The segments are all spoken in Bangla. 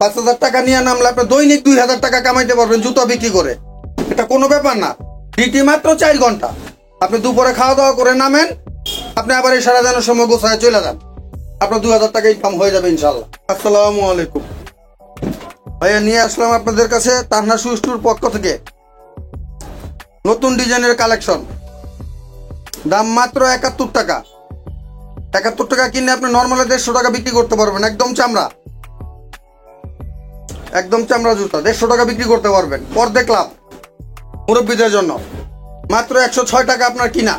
5,000 টাকা নিয়ে নামলে আপনি দৈনিক 2,000 টাকা কামাইতে পারবেন জুতা বিক্রি করে। এটা কোনো ব্যাপার না। ডিউটি মাত্র 4 ঘন্টা। আপনি দুপুরে খাওয়া দাওয়া করে নামেন, আপনি আবার এই সারাদিনের সময় গোছায় চলে যান, আপনার 2,000 টাকা ইনকাম হয়ে যাবে ইনশাল্লাহ। আসসালামু আলাইকুম ভাইয়া, নিয়ে আসলাম আপনাদের কাছে তান্না শু স্টোর পক্ষ থেকে নতুন ডিজাইনের কালেকশন। দাম মাত্র 71 টাকা। 71 টাকা কিনে আপনি নর্মালি 150 টাকা বিক্রি করতে পারবেন। একদম চামড়া জুতা 150 টাকা বিক্রি করতে পারবেন। পর্দে ক্লাব মুরব্বীদের জন্য মাত্র 106 টাকা আপনার কিনা।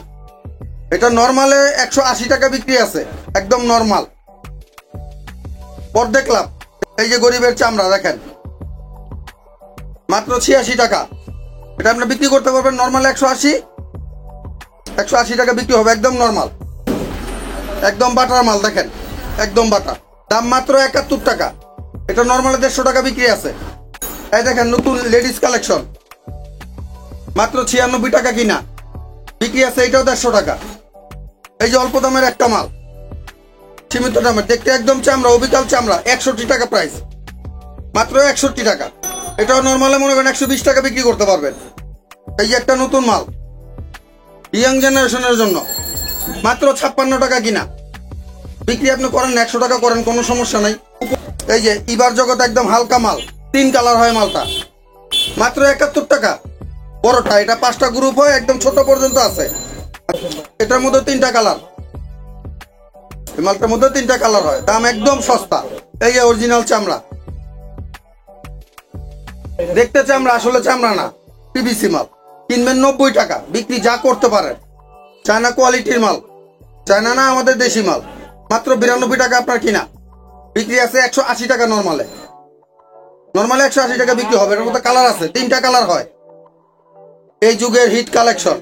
এটা নর্মালে 180 টাকা বিক্রি আছে, একদম নর্মাল। পর্দে ক্লাব, এই যে গরিবের চামড়া দেখেন, মাত্র 86 টাকা। এটা আপনি বিক্রি করতে পারবেন নর্মাল 180 টাকা বিক্রি হবে, একদম নর্মাল, একদম বাটার মাল দেখেন, একদম বাটার। দাম মাত্র 71 টাকা। এটা নর্মালি 150 টাকা বিক্রি আছে। এই দেখেন নতুন লেডিস কালেকশন, মাত্র 96 টাকা কিনা, বিক্রি আছে এটাও 150 টাকা। এই যে অল্প দামের একটা মাল, সীমিত দামের, দেখতে একদম চামড়া, অবিকাল চামড়া, 61 টাকা প্রাইস, মাত্র 61 টাকা। এটাও নর্মালে মনে করেন 120 টাকা বিক্রি করতে পারবেন। এই যে একটা নতুন মাল ইয়াং জেনারেশনের জন্য, মাত্র 56 টাকা কিনা, বিক্রি আপনি করেন 100 টাকা করেন, কোনো সমস্যা নাই। এই যে ইবার জগৎ একদম হালকা মাল, 3 কালার হয় মালটা, মাত্র 71 টাকা। বড়টা এটা 5টা গ্রুপ হয়, একদম ছোট পর্যন্ত আছে। এটার মধ্যে 3টা কালার, এই মালটার মধ্যে 3টা কালার হয়, দাম একদম সস্তা। এই যে অরিজিনাল চামড়া, দেখতে চামড়া, আসলে চামড়া না, পিভিসি মাল। কিনবেন 90 টাকা, বিক্রি যা করতে পারেন। চায়না কোয়ালিটির মাল, চায়না না আমাদের দেশি মাল, মাত্র 92 টাকা আপনার কিনা, বিক্রি আছে 180 টাকা। নর্মালে 180 টাকা বিক্রি হবে। এর মধ্যে কালার আছে, 3টা কালার হয়। এই যুগের হিট কালেকশন,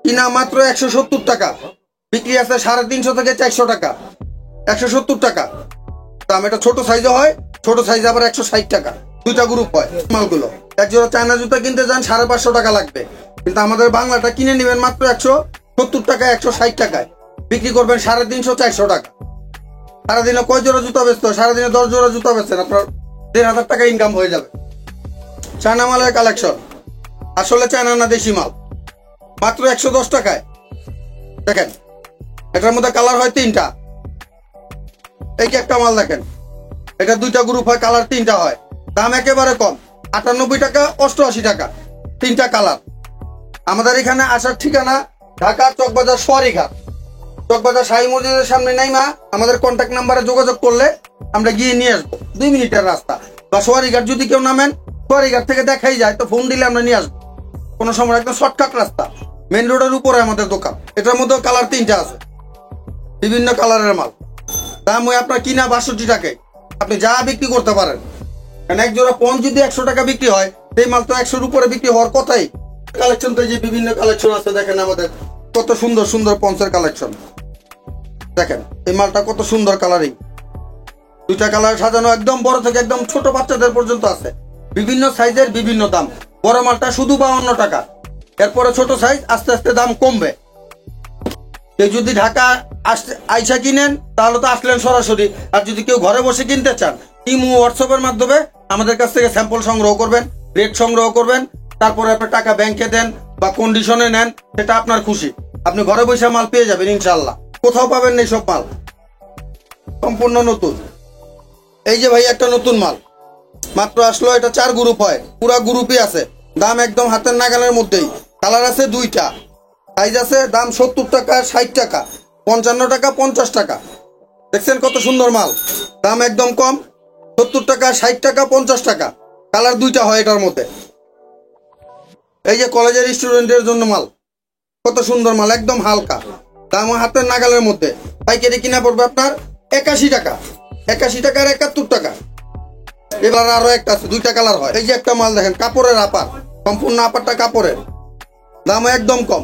কিনা মাত্র 170 টাকা, বিক্রি আছে 350 থেকে 400 টাকা, 170 টাকা দাম। এটা ছোট সাইজে হয়, ছোট সাইজে আবার 160 টাকা। 2টা গ্রুপ হয় মালগুলো। এক জোড়া চায়না জুতা কিনতে যান 550 টাকা লাগবে, কিন্তু আমাদের বাংলাটা কিনে নেবেন মাত্র 170 টাকা, 160 টাকায় বিক্রি করবেন 350 400 টাকা। সারাদিনে কয় জোড়া জুতা বেচতে হয়? সারাদিনে 10 জোড়া জুতা বেচেন, আপনার 1,500 টাকা ইনকাম হয়ে যাবে। চায়না মালের কালেকশন, আসলে চায়না না দেশি মাল, মাত্র 110 টাকায়। দেখেন এটার মধ্যে কালার হয় 3টা। এই যে একটা মাল দেখেন, এটা 2টা গ্রুপ হয়, কালার 3টা হয়, দাম একেবারে কম, 98 টাকা, 88 টাকা, 3টা কালার। আমাদের এখানে আসার ঠিকানা ঢাকা চকবাজার সোয়ারিঘাট, চকবাজার শাহী মসজিদের সামনে নাইমা আমাদের কন্ট্যাক্ট নাম্বারে যোগাযোগ করলে আমরা গিয়ে নিয়ে আসবো। 2 মিনিটের রাস্তা। বা সোয়ারিঘাট যদি কেউ নামেন, সোয়ারিঘাট থেকে দেখাই যায়, তো ফোন দিলে আমরা নিয়ে আসবো, কোনো সময়। একদম শর্টকাট রাস্তা, মেন রোডের উপরে আমাদের দোকান। এটার মধ্যেও কালার 3টা আছে, বিভিন্ন কালারের মাল। দাম ওই আপনার কিনা 62 টাকায়, আপনি যা বিক্রি করতে পারেন। কারণ এক জোড়া পঞ্চ যদি 100 টাকা বিক্রি হয়, সেই মাল তো 100-র উপরে বিক্রি হওয়ার কথাই। কালেকশন তো যে বিভিন্ন কালেকশন আছে, দেখেন আমাদের কত সুন্দর সুন্দর পঞ্চের কালেকশন। দেখেন এই মালটা কত সুন্দর কালারিং, 2টা কালার সাজানো, একদম বড় থেকে একদম ছোট বাচ্চাদের পর্যন্ত আছে, বিভিন্ন সাইজের, বিভিন্ন দাম। বড় মালটা শুধু 52 টাকা, এরপরে ছোট সাইজ, আস্তে আস্তে দাম কমবে। কেউ যদি ঢাকা আইসা কিনেন তাহলে তো আসলেন সরাসরি, আর যদি কেউ ঘরে বসে কিনতে চান, ইমো হোয়াটসঅ্যাপের মাধ্যমে আমাদের কাছ থেকে স্যাম্পল সংগ্রহ করবেন, রেট সংগ্রহ করবেন, তারপরে আপনার টাকা ব্যাংকে দেন বা কন্ডিশনে নেন, সেটা আপনার খুশি। আপনি ঘরে বসে মাল পেয়ে যাবেন ইনশাল্লাহ, কোথাও পাবেন না সব মাল, সম্পূর্ণ নতুন। এই যে ভাই একটা নতুন মাল মাত্র আসলো, এটা 4 গ্রুপ হয়, পুরা গ্রুপই আছে, দাম একদম হাতের নাগালের মধ্যেই। কালার আছে 2টা, সাইজ আছে, দাম 70 টাকা, 60 টাকা, 55 টাকা, 50 টাকা। দেখছেন কত সুন্দর মাল, দাম একদম কম, 70 টাকা, 60 টাকা, 50 টাকা। কালার 2টা হয় এটার মধ্যে। এই যে কলেজের স্টুডেন্টের জন্য মাল, কত সুন্দর মাল, একদম হালকা, দাম হাতের নাগালের মধ্যে। পাইকারি কিনা পড়বে আপনার 81 টাকা, 81 টাকার 71 টাকা। এবার আরো একটা আছে, 2টা কালার হয়। এই যে একটা মাল দেখেন, কাপড়ের আপার, সম্পূর্ণ আপারটা কাপড়ের, দাম একদম কম,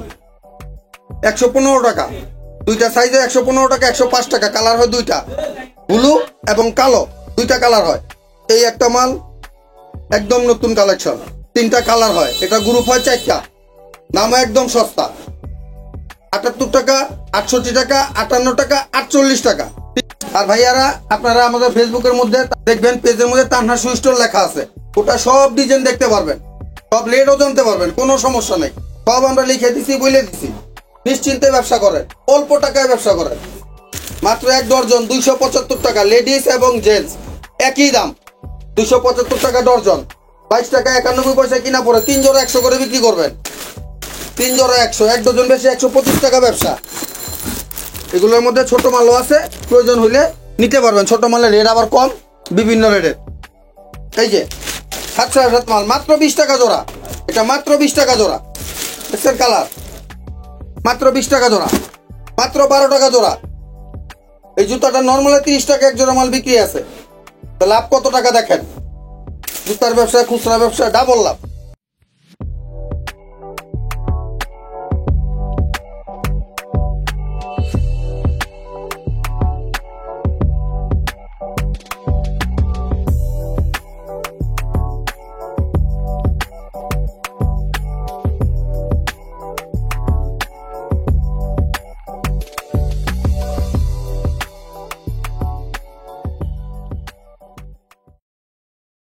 115 টাকা। 2টা সাইজে 115 টাকা, 105 টাকা। কালার হয় 2টা, ব্লু এবং কালো, 2টা কালার হয়। এই একটা মাল একদম নতুন কালেকশন, 3টা কালার হয়, এটা গ্রুপ হয় 4টা, দাম একদম সস্তা, 78 টাকা, 68 টাকা, 58 টাকা, 48 টাকা। আর ভাইয়ারা আপনারা আমাদের ফেসবুকের মধ্যে দেখবেন, পেজের মধ্যে তানহা শু স্টোর লেখা আছে, ওটা সব ডিজাইন দেখতে পারবেন, সব লেটও জানতে পারবেন, কোনো সমস্যা নেই। সব আমরা লিখে দিছি, বলে দিছি। নিশ্চিন্তে ব্যবসা করেন, অল্প টাকায় ব্যবসা করেন। মাত্র 1 ডর্জন 275 টাকা, লেডিস এবং জেন্টস একই দাম, 275 টাকা ডর্জন। 22 টাকা 91 পয়সা কিনা পড়ে 3 জোড়া 100 করে বিক্রি করবেন। 3 জোড়া 100, 1 ডজন বেশি 125 টাকা ব্যবসা। এগুলোর মধ্যে ছোট মালও আছে, প্রয়োজন হইলে নিতে পারবেন। ছোট মালের রেট আবার কম, বিভিন্ন রেটের। এই যে 707 মাল মাত্র 20 টাকা জোড়া, এটা মাত্র 20 টাকা জোড়া। দেখছেন কালার, মাত্র 20 টাকা জোড়া, মাত্র 12 টাকা জোড়া। এই জুতাটা নর্মালে 30 টাকা এক জোড়া মাল বিক্রি আছে, তো লাভ কত টাকা দেখেন। জুতার ব্যবসা, খুচরা ব্যবসা, ডাবল লাভ।